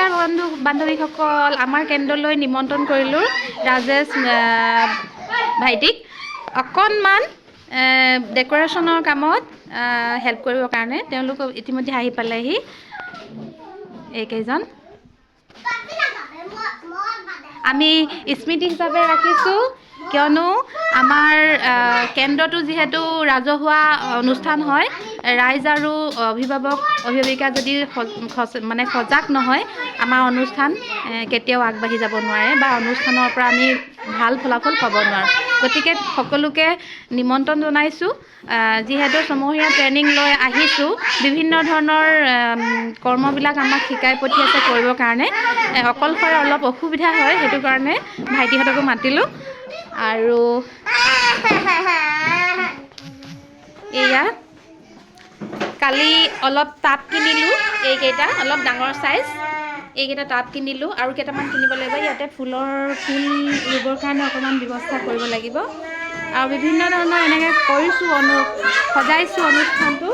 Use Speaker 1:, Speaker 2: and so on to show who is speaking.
Speaker 1: নমস্কাৰ বন্ধু বান্ধৱীসকল, আমাৰ কেন্দ্ৰলৈ নিমন্ত্ৰণ কৰিলোঁ ৰাজেশ ভাইটিক অকণমান ডেকোৰেশ্যনৰ কামত হেল্প কৰিবৰ কাৰণে। তেওঁলোক ইতিমধ্যে আহি পালেহি এইকেইজন। আমি স্মৃতি হিচাপে ৰাখিছোঁ, কিয়নো আমাৰ কেন্দ্ৰটো যিহেতু ৰাজহুৱা অনুষ্ঠান হয়, ৰাইজ আৰু অভিভাৱক অভিভাৱিকা যদি মানে সজাগ নহয়, আমাৰ অনুষ্ঠান কেতিয়াও আগবাঢ়ি যাব নোৱাৰে বা অনুষ্ঠানৰ পৰা আমি ভাল ফলাফল পাব নোৱাৰোঁ। গতিকে সকলোকে নিমন্ত্ৰণ জনাইছোঁ। যিহেতু ছমহীয়া ট্ৰেইনিং লৈ আহিছোঁ, বিভিন্ন ধৰণৰ কৰ্মবিলাক আমাক শিকাই পঠিয়াইছে কৰিবৰ কাৰণে। অকলশৰে অলপ অসুবিধা হয়, সেইটো কাৰণে ভাইটিহঁতকো মাতিলোঁ। আৰু এয়া কালি অলপ টাব কিনিলোঁ, এইকেইটা অলপ ডাঙৰ চাইজ, এইকেইটা টাব কিনিলোঁ আৰু কেইটামান কিনিব লাগিব। ইয়াতে ফুল ৰুবৰ কাৰণে অকণমান ব্যৱস্থা কৰিব লাগিব আৰু বিভিন্ন ধৰণৰ এনেকৈ কৰিছোঁ, সজাইছোঁ অনুষ্ঠানটো।